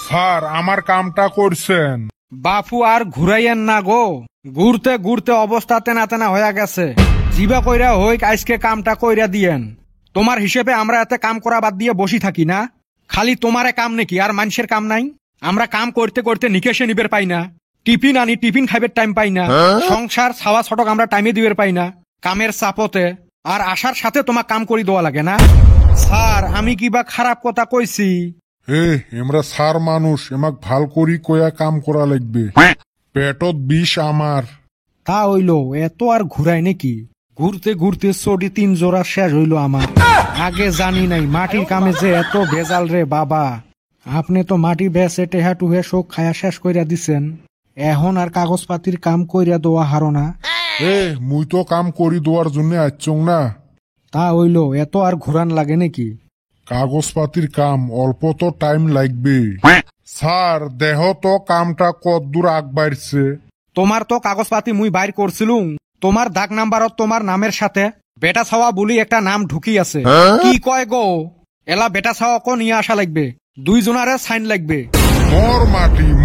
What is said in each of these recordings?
Sir আমার কামটা করছেন। বাপু আর ঘুরাইয়েন না গো, ঘুরতে ঘুরতে অবস্থা তেনা তেনা হয়ে গেছে। জিবা কইরা হইক আজকে কামটা কইরা দিয়েন। তোমার হিসেবে আমরা এতে কাম করা বাদ দিয়ে বসি থাকি না? খালি তোমারে কাম নাকি আর মানুষের কাম নাই? আমরা কাম করতে করতে নিকেশে নিবের পাই না, টিফিন আনি টিফিন খাইবের টাইম পাই না, সংসার ছাওয়া ছটক আমরা টাইমে দিবের পাই না কামের চাপতে। আর আসার সাথে তোমার কাম করি দেওয়া লাগে না? স্যার আমি কিবা খারাপ কথা কইছি? আমরা স্যার মানুষ, এমাক ভাল করি কয়া কাম করা লাগবে। পেটত বিষ আমার। তা হইল, এত আর ঘুরাই নাকি? ঘুরতে ঘুরতে চটি 3 জোড়া শেষ হইল আমার। আগে জানি নাই মাটির কামে যে এত ভেজাল রে বাবা। আপনি তো মাটি বেচে টেহা টুহে শোক খায়া শেষ কইরা দিছেন, এখন আর কাগজপাতির কাম কইরা দেওয়া হারো না? মুই তো কাম করি দেওয়ার জন্য আইচং না। তা হইল, এত আর ঘুরান লাগে নাকি? কাগজপাতির কাম অল্প তো টাইম লাগবে। স্যার দেহ তো কামটা কদ্দূর আগ বাড়ছে। তোমার তো কাগজপাতি মুই বাইর করছিলুম, তোমার দাগ নাম্বারত তোমার নামের সাথে বেটা ছাওয়া বলি একটা নাম ঢুকি আছে। কি কয় গো, এলা বেটা ছাওয়াকে নিয়ে আসা লাগবে, 2 জনারে সাইন লাগবে।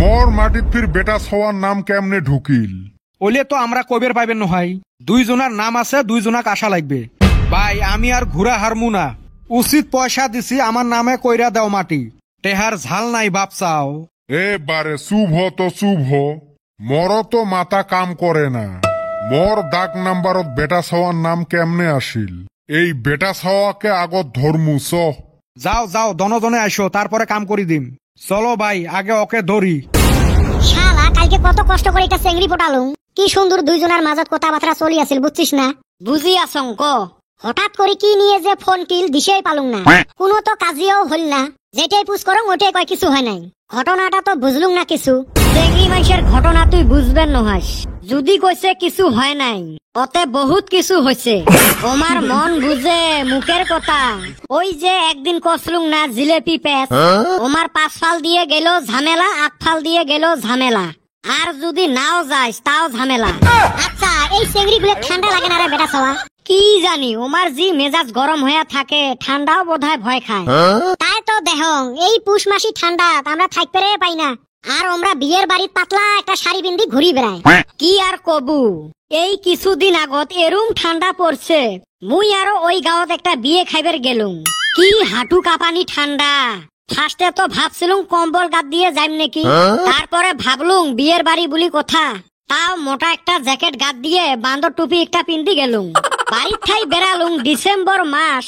মোর মাটি ফির বেটা ছাওয়ার নাম কেমনে ঢুকিল? ওইলে তো আমরা কবের পাইবেন নহয়, 2 জনার নাম আছে, 2 জনাক আসা লাগবে। ভাই আমি আর ঘুরা হারমু না, উচিত পয়সা দিছি আমার নামে কইরা দেও মাটি, টেহার ঝাল নাই বাপ চাও। বারে শুভ তো শুভ, মর তো মাথা কাম করে না। মোর দাগ নাম্বারত বেটা ছাওয়ার নাম কেমনে আসিল? এই বেটা ছাওয়াকে আগত ধরমু। যাও যাও দনজনে আইসো, তারপরে কাম করি দিম। চলো ভাই আগে ওকে ধরি। শালা কালকে কত কষ্ট করে এটা চেংড়ি পটালুম, কি সুন্দর 2 জনের মাঝত কথাবার্তা চলি আছিল, বুঝছিস না? বুঝি আসং ক, হঠাৎ করে কি নিয়ে যে ফোন কিল দিশেই পালুম না। কোনো তো কাজিয়াও হল না, যেটাই পুষ করং ওটাই কয় কিছু হয় নাই। ঘটনাটা তো বুঝলুম না কিছু। চেংড়ি মানুষের ঘটনা তুই বুঝবেন নহাস, যদি কইছে কিছু হয় নাই অতে বহুত কিছু হয়েছে। আমার মন বুঝে মুখের কথা। ওই যে একদিন কসলুম না জিলেপি প্যাচ, আমার 5 ফাল দিয়ে গেল ঝামেলা, 8 ফাল দিয়ে গেল ঝামেলা, আর যদি নাও যাইস তাও ঝামেলা। আচ্ছা এই চেংড়ি গুলো ঠান্ডা লাগে না রে বেটা ছাওয়া? কি জানি, ওমার জি মেজাজ গরম হয়ে থাকে, ঠান্ডাও বোধহয় ভয় খায়। তাই তো দেহং এই পুষ মাসি ঠান্ডা আমরা থাকতে পাই না, আর আমরা বিয়ের বাড়ির পাতলা একটা শাড়ি বিন্দি ঘুরি বেড়াই। কি আর কবু, এই কিছুদিন আগত এরুম ঠান্ডা পড়ছে, মুই আরো ওই গাঁৱত একটা বিয়ে খাইবার গেলুম, কি হাঁটু কাঁপানি ঠান্ডা। ফার্স্টে তো ভাবছিলুম কম্বল গাদ দিয়ে যাইম নাকি, তারপরে ভাবলুম বিয়ের বাড়ি বলি কথা, তাও মোটা একটা জ্যাকেট গাদ দিয়ে বান্দর টুপি একটা পিন্দি গেলুম। বাড়ির ঠাই বেড়ালুম ডিসেম্বর মাস,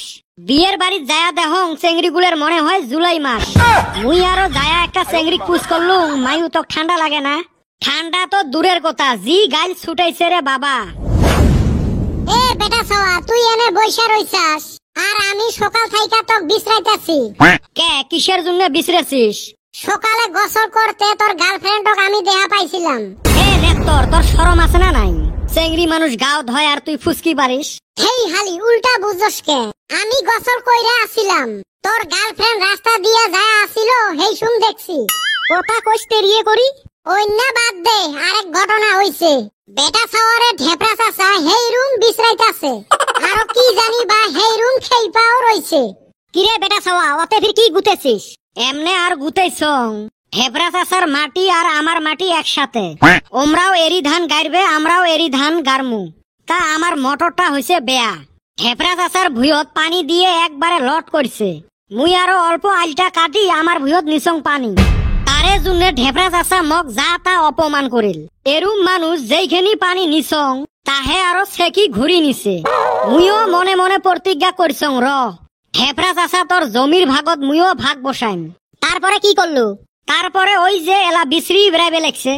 বিয়ের বাড়ির যায়া দেহং চেংড়ি গুলের মনে হয় জুলাই মাস। মুই আরো যায়া একটা চেংড়ি পুষ করলুম, মায়ু তো ঠান্ডা লাগে না? ঠান্ডা তো দূরের কথা, জি গাইল ছুটাইছে রে বাবা। বেটা ছাওয়া তুই এনে বইসা রইছাস, আর আমি সকাল থাইকা তো বিশ্রাইতাছি। কে কিসের জন্য বিশ্রেছিস? সকালে গোসল করতে তোর গার্লফ্রেন্ডক আমি দেখা পাইছিলাম। তোর শরম আছে না নাই? চেংড়ি মানুষ গাও ধয় আর তুই ফুসকি পারিস? হেই হালি উল্টা বুঝছস কে? আমি গোসল কইরা আসিলাম, তোর গার্লফ্রেন্ড রাস্তা দিয়ে যায় আসিল, হেই শুন দেখছি। কথা কইস তেরিয়ে করি, অন্য বাদ দে। আরেক ঘটনা হইছে, বেটা ছাওয়ারে ঢেপরা চাচা হেই রুম বিশ্রাইতাছে, আর কি জানি বা হেই রুম খেইপাও রইছে। কিরে বেটা ছাওয়া ওতে ফির কি গুতেছিস? এমনে আর গুতেছং, ঢেপরা চাচার মাটি আর আমার মাটি একসাথে, ওমরাও এরি ধান গাইবে আমরাও এরি ধান গারমু। তা আমার মোটরটা হইছে বেয়া, ঢেপরা চাচার ভুঁয়ত পানি দিয়ে একবারে লট করছে, মুই আরো অল্প আলটা কাটি আমার ভুঁয়ত নিছং পানি। তারে জন্য ঢেপরা চাচা মগ যা তা অপমান করিল। এরুম মানুষ যেইখানি পানি নিছং তাহে আরো সেকি ঘুরি নিছে। মুইও মনে মনে প্রতিজ্ঞা করছং, র ঢেপরা চাচা তোর জমির ভাগত মুইও ভাগ বসাইম। তারপরে কি করলু? তারপরে ওই যে এলা বিশ্রি বেড়াইবে লাগছে।